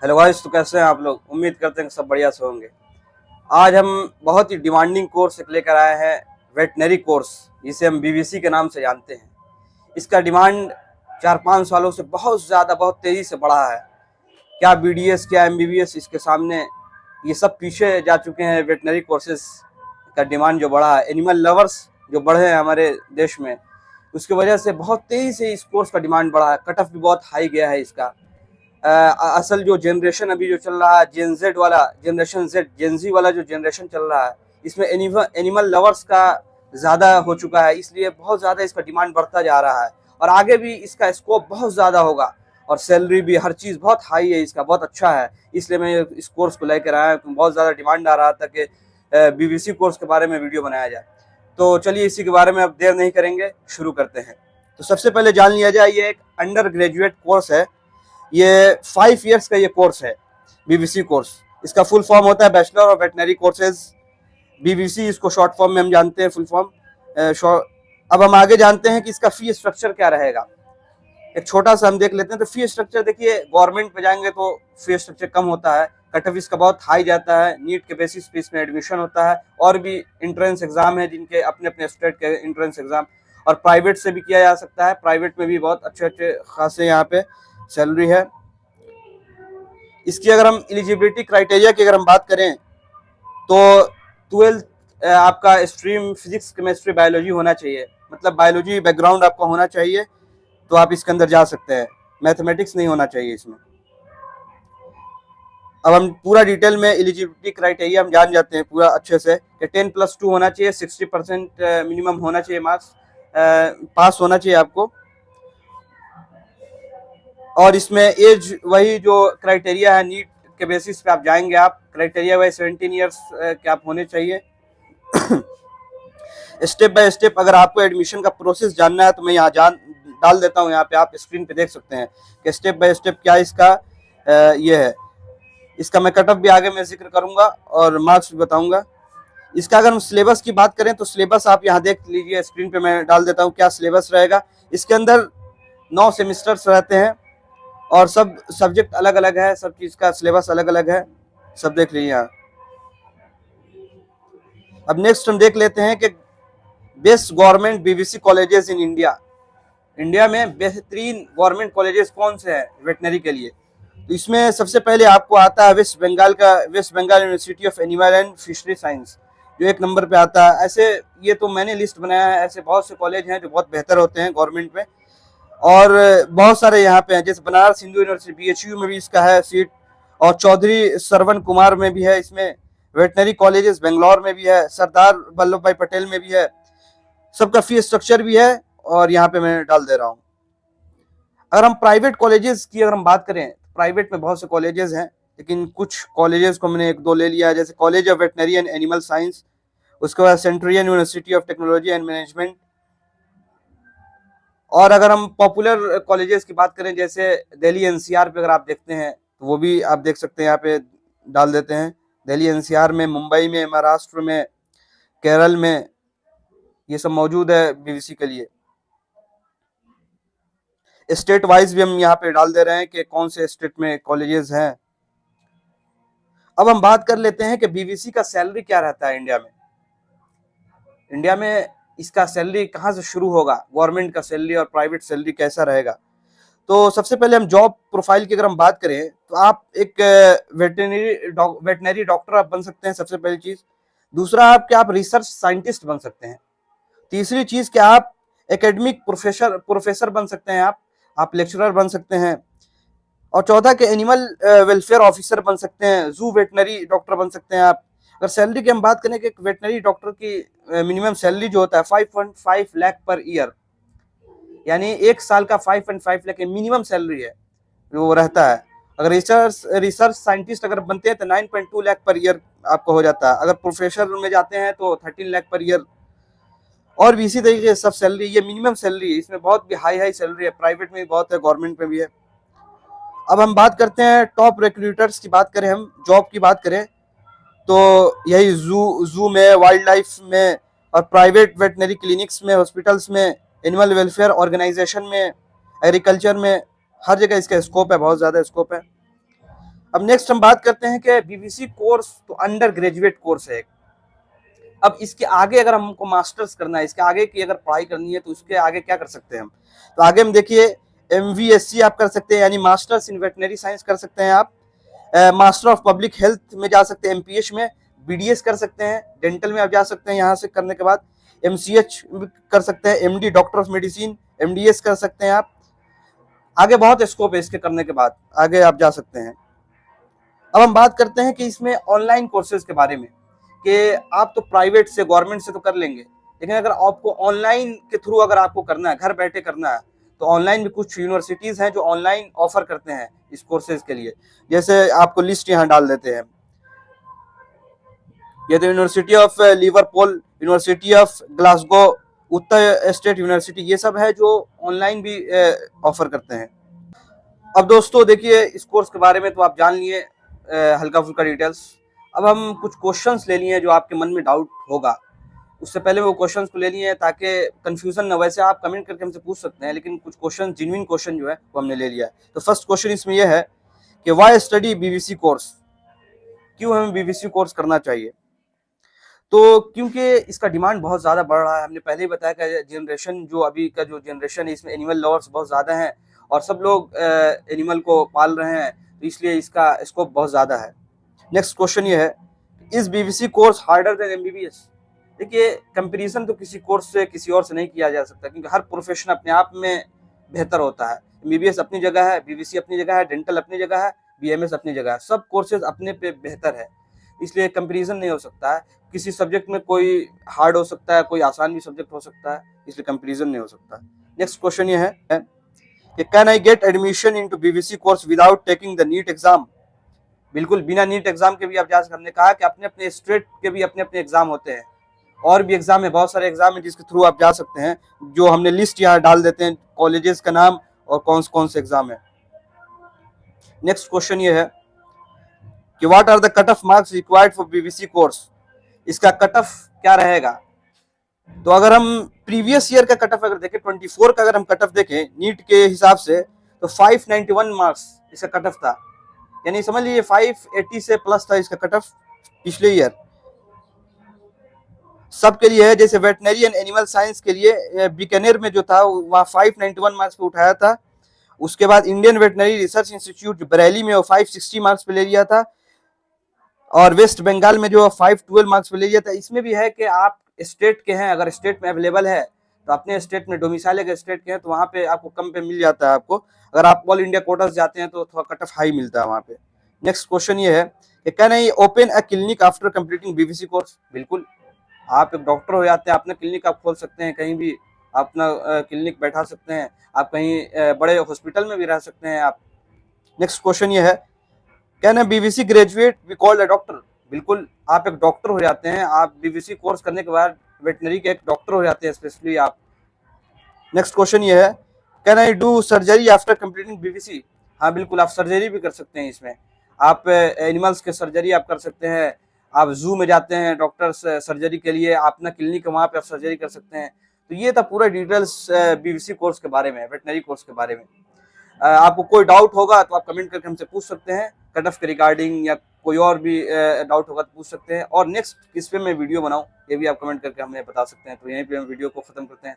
Hello guys, तो कैसे हैं आप लोग। उम्मीद करते हैं कि सब बढ़िया से होंगे। आज हम बहुत ही डिमांडिंग कोर्स एक लेकर आए हैं, वेटनरी कोर्स, जिसे हम बीवीसी के नाम से जानते हैं। इसका डिमांड 4-5 सालों से बहुत ज़्यादा, बहुत तेज़ी से बढ़ा है। क्या बीडीएस, क्या एमबीबीएस, इसके सामने ये सब पीछे जा चुके हैं। वेटनरी कोर्सेज का डिमांड जो बढ़ा है, एनिमल लवर्स जो बढ़े हैं हमारे देश में, उसकी वजह से बहुत तेज़ी से इस कोर्स का डिमांड बढ़ा है। कट ऑफ भी बहुत हाई गया है इसका। असल जो जनरेशन अभी जो चल रहा है, जेन जेड वाला, जनरेशन जेड, जेनजी वाला जो जनरेशन चल रहा है, इसमें एनिमल लवर्स का ज़्यादा हो चुका है, इसलिए बहुत ज़्यादा इसका डिमांड बढ़ता जा रहा है और आगे भी इसका स्कोप बहुत ज़्यादा होगा और सैलरी भी, हर चीज़ बहुत हाई है इसका, बहुत अच्छा है। इसलिए मैं इस कोर्स को लेकर आया, बहुत ज़्यादा डिमांड आ रहा था कि बीबीसी कोर्स के बारे में वीडियो बनाया जाए। तो चलिए इसी के बारे में अब देर नहीं करेंगे, शुरू करते हैं। तो सबसे पहले जान लिया जाए, ये एक अंडर ग्रेजुएट कोर्स है। ये 5 ईयर्स का ये कोर्स है, बीबीसी कोर्स। इसका फुल फॉर्म होता है bachelor of veterinary courses, BBC इसको शॉर्ट फॉर्म में हम जानते हैं, फुल फॉर्म। अब हम आगे जानते हैं कि इसका फी स्ट्रक्चर क्या रहेगा। एक छोटा सा हम देख लेते हैं। तो फी स्ट्रक्चर देखिए, गवर्नमेंट पे जाएंगे तो फी स्ट्रक्चर कम होता है, कट ऑफ इसका बहुत हाई जाता है। नीट के बेसिस पे इसमें एडमिशन होता है और भी इंट्रेंस एग्जाम है जिनके अपने अपने स्टेट के इंट्रेंस एग्जाम, और प्राइवेट से भी किया जा सकता है। प्राइवेट में भी बहुत अच्छे अच्छे खासे यहाँ पे सैलरी है। इसकी अगर हम एलिजिबिलिटी क्राइटेरिया की अगर हम बात करें तो 12th आपका स्ट्रीम फिजिक्स, केमिस्ट्री, बायोलॉजी होना चाहिए, मतलब बायोलॉजी बैकग्राउंड आपका होना चाहिए, तो आप इसके अंदर जा सकते हैं। मैथमेटिक्स नहीं होना चाहिए इसमें। अब हम पूरा डिटेल में एलिजिबिलिटी क्राइटेरिया हम जान जाते हैं पूरा अच्छे से कि 10+2 होना चाहिए, 60% मिनिमम होना चाहिए मार्क्स, पास होना चाहिए आपको। और इसमें एज वही जो क्राइटेरिया है, नीट के बेसिस पे आप जाएंगे, आप क्राइटेरिया वाइज 17 ईयर्स के आप होने चाहिए। स्टेप बाय स्टेप अगर आपको एडमिशन का प्रोसेस जानना है तो मैं यहाँ डाल देता हूँ, यहाँ पे आप स्क्रीन पे देख सकते हैं कि स्टेप बाय स्टेप क्या इसका ये है। इसका मैं कट ऑफ भी आगे मैं जिक्र करूंगा और मार्क्स भी बताऊंगा। इसका अगर हम सिलेबस की बात करें तो सिलेबस आप यहाँ देख लीजिए, स्क्रीन पे मैं डाल देता हूँ क्या सिलेबस रहेगा। इसके अंदर 9 सेमिस्टर्स रहते हैं और सब सब्जेक्ट अलग अलग है, सब चीज़ का सिलेबस अलग अलग है, सब देख लीजिए यहाँ। अब नेक्स्ट हम देख लेते हैं कि best government BBC colleges in India. India में बेहतरीन गवर्नमेंट कॉलेजेस कौन से हैं वेटनरी के लिए। तो इसमें सबसे पहले आपको आता है West Bengal university of animal and fishery science, जो 1 नंबर पे आता है। ऐसे ये तो मैंने लिस्ट बनाया है, ऐसे बहुत से कॉलेज हैं जो बहुत बेहतर होते हैं गवर्नमेंट में, और बहुत सारे यहाँ पे हैं। जैसे बनारस हिंदू यूनिवर्सिटी, बीएचयू में भी इसका है सीट, और चौधरी श्रवण कुमार में भी है इसमें। वेटनरी कॉलेजेस बेंगलोर में भी है, सरदार वल्लभ भाई पटेल में भी है। सबका फी स्ट्रक्चर भी है और यहाँ पे मैं डाल दे रहा हूँ। अगर हम प्राइवेट कॉलेजेस की अगर हम बात करें, प्राइवेट में बहुत से कॉलेजेस हैं, लेकिन कुछ कॉलेजेस को मैंने 1-2 ले लिया है। जैसे college of veterinary and animal science, उसके बाद Centurion University of Technology and Management. और अगर हम पॉपुलर कॉलेजेस की बात करें, जैसे दिल्ली एनसीआर पे अगर आप देखते हैं तो वो भी आप देख सकते हैं, यहाँ पे डाल देते हैं। दिल्ली एनसीआर में, मुंबई में, महाराष्ट्र में, केरल में, ये सब मौजूद है बीबीसी के लिए। स्टेट वाइज भी हम यहाँ पे डाल दे रहे हैं कि कौन से स्टेट में कॉलेजेस हैं। अब हम बात कर लेते हैं कि बीबीसी का सैलरी क्या रहता है इंडिया में। इंडिया में इसका सैलरी कहाँ से शुरू होगा, गवर्नमेंट का सैलरी और प्राइवेट सैलरी कैसा रहेगा। तो सबसे पहले हम जॉब प्रोफाइल की अगर हम बात करें तो आप एक वेटनरी डॉक्टर आप बन सकते हैं, सबसे पहली चीज। दूसरा आप रिसर्च साइंटिस्ट बन सकते हैं। तीसरी चीज क्या, आप एकेडमिक प्रोफेसर बन सकते हैं, आप लेक्चरर बन सकते हैं। और चौथा के एनिमल वेलफेयर ऑफिसर बन सकते हैं, जू वेटनरी डॉक्टर बन सकते हैं आप। अगर सैलरी की हम बात करें कि वेटनरी डॉक्टर की मिनिमम सैलरी जो होता है 5.5 लाख पर ईयर, यानी 1 साल का 5.5 लाख मिनिमम सैलरी है जो वो रहता है। अगर रिसर्च साइंटिस्ट अगर बनते हैं तो 9.2 लाख पर ईयर आपको हो जाता है। अगर प्रोफेसर में जाते हैं तो 13 लाख पर ईयर। और भी इसी तरीके से सब सैलरी, ये मिनिमम सैलरी, इसमें बहुत भी हाई सैलरी है, प्राइवेट में भी बहुत है, गवर्नमेंट में भी है। अब हम बात करते हैं टॉप रिक्रूटर्स की बात करें, हम जॉब की बात करें तो यही जू में, वाइल्ड लाइफ में, और प्राइवेट वेटनरी क्लिनिक्स में, हॉस्पिटल्स में, एनिमल वेलफेयर ऑर्गेनाइजेशन में, एग्रीकल्चर में, हर जगह इसका स्कोप है, बहुत ज़्यादा स्कोप है। अब नेक्स्ट हम बात करते हैं कि बीवीसी कोर्स तो अंडर ग्रेजुएट कोर्स है। अब इसके आगे अगर हमको मास्टर्स करना है, इसके आगे की अगर पढ़ाई करनी है तो उसके आगे क्या कर सकते हैं हम? तो आगे हम देखिए MVSC आप कर सकते हैं, यानी मास्टर्स इन वेटनरी साइंस कर सकते हैं आप। मास्टर ऑफ पब्लिक हेल्थ में जा सकते हैं, MPH में। BDS कर सकते हैं, डेंटल में आप जा सकते हैं यहाँ से करने के बाद। MCH कर सकते हैं, MD doctor of medicine, MDS कर सकते हैं आप। आगे बहुत स्कोप है इसके करने के बाद, आगे आप जा सकते हैं। अब हम बात करते हैं कि इसमें ऑनलाइन कोर्सेज के बारे में, कि आप तो प्राइवेट से गवर्नमेंट से तो कर लेंगे, लेकिन अगर आपको ऑनलाइन के थ्रू अगर आपको करना है, घर बैठे करना है, तो ऑनलाइन भी कुछ यूनिवर्सिटीज हैं जो ऑनलाइन ऑफर करते हैं इस कोर्सेज के लिए। जैसे आपको लिस्ट यहाँ डाल देते हैं, ये तो university of Liverpool, university of Glasgow, Uttar state university, ये सब है जो ऑनलाइन भी ऑफर करते हैं। अब दोस्तों देखिए, इस कोर्स के बारे में तो आप जान लिए हल्का फुल्का डिटेल्स। अब हम कुछ क्वेश्चंस ले लिए जो आपके मन में डाउट होगा। उससे पहले वो क्वेश्चंस को ले लिए हैं ताकि कंफ्यूजन न, वैसे आप कमेंट करके हमसे पूछ सकते हैं, लेकिन कुछ क्वेश्चन जेन्युइन क्वेश्चन जो है वो हमने ले लिया है। तो फर्स्ट क्वेश्चन इसमें यह है कि व्हाई स्टडी बीवीसी कोर्स, क्यों हमें बीवीसी कोर्स करना चाहिए? तो क्योंकि इसका डिमांड बहुत ज़्यादा बढ़ रहा है। हमने पहले ही बताया कि जनरेशन जो अभी का जो जनरेशन है, इसमें एनिमल लवर्स बहुत ज़्यादा हैं और सब लोग एनिमल को पाल रहे हैं, तो इसलिए इसका स्कोप बहुत ज़्यादा है। नेक्स्ट क्वेश्चन ये है, is BVC course harder than MBBS? देखिए, कंपैरिजन तो किसी कोर्स से किसी और से नहीं किया जा सकता, क्योंकि हर प्रोफेशन अपने आप में बेहतर होता है। MBBS अपनी जगह है, BVC अपनी जगह है, डेंटल अपनी जगह है, BMS अपनी जगह है, सब कोर्सेज अपने पे बेहतर है, इसलिए कंपैरिजन नहीं हो सकता है। किसी सब्जेक्ट में कोई हार्ड हो सकता है, कोई आसान भी सब्जेक्ट हो सकता है, इसलिए कंपैरिजन नहीं हो सकता। नेक्स्ट क्वेश्चन ये है कि can I get admission into BVC course without taking the NEET exam? बिल्कुल, बिना नीट एग्जाम के भी आप जा सकते हैं। हमने कहा कि अपने अपने स्टेट के भी अपने अपने एग्जाम होते हैं, और भी एग्जाम है, बहुत सारे एग्जाम है जिसके थ्रू आप जा सकते हैं, जो हमने लिस्ट यहाँ डाल देते हैं, कॉलेजेस का नाम और कौन से एग्जाम है। नेक्स्ट क्वेश्चन ये है कि what are the cut off marks required for BVC course? इसका कट ऑफ क्या रहेगा? तो अगर हम प्रीवियस ईयर का कट ऑफ अगर देखें, 24 का अगर हम कट ऑफ देखें नीट के हिसाब से, तो 591 मार्क्स इसका कट ऑफ था, यानी समझ लीजिए 580 से प्लस था इसका कट ऑफ पिछले ईयर। सबके लिए है, जैसे वेटनरी एंड एनिमल साइंस के लिए बीकानेर में जो था वहाँ 591 मार्क्स पे उठाया था। उसके बाद Indian veterinary research institute Bareilly में वो 560 मार्क्स पे ले लिया था, और वेस्ट बंगाल में जो 512 मार्क्स पे ले लिया था। इसमें भी है कि आप स्टेट के हैं, अगर स्टेट में अवेलेबल है तो अपने स्टेट में डोमिसाइल अगर स्टेट के हैं तो वहाँ पे आपको कम पे मिल जाता है आपको। अगर आप ऑल इंडिया कोटा से जाते हैं तो थोड़ा कट ऑफ हाई मिलता है वहाँ पे। नेक्स्ट क्वेश्चन ये है कि can I open a clinic after completing BVC course? बिल्कुल, आप एक डॉक्टर हो जाते हैं, अपना क्लिनिक आप खोल सकते हैं, कहीं भी अपना क्लिनिक बैठा सकते हैं, आप कहीं बड़े हॉस्पिटल में भी रह सकते हैं आप। नेक्स्ट क्वेश्चन ये है, can a BVC graduate be called a doctor? बिल्कुल, आप एक डॉक्टर हो जाते हैं, आप बीवीसी कोर्स करने के बाद वेटनरी के एक डॉक्टर हो जाते हैं स्पेशली आप। नेक्स्ट क्वेश्चन ये है, can I do surgery after completing BVC? हाँ बिल्कुल, आप सर्जरी भी कर सकते हैं इसमें। आप एनिमल्स के सर्जरी आप कर सकते हैं, आप जू में जाते हैं डॉक्टर्स सर्जरी के लिए, अपना क्लिनिक है वहाँ पे आप सर्जरी कर सकते हैं। तो ये था पूरा डिटेल्स बीवीसी कोर्स के बारे में, वेटनरी कोर्स के बारे में। आपको कोई डाउट होगा तो आप कमेंट करके हमसे पूछ सकते हैं, कट ऑफ के रिगार्डिंग, या कोई और भी डाउट होगा तो पूछ सकते हैं। और नेक्स्ट किस पे मैं वीडियो बनाऊं ये भी आप कमेंट करके हमें बता सकते हैं। तो यहीं पे हम वीडियो को खत्म करते हैं।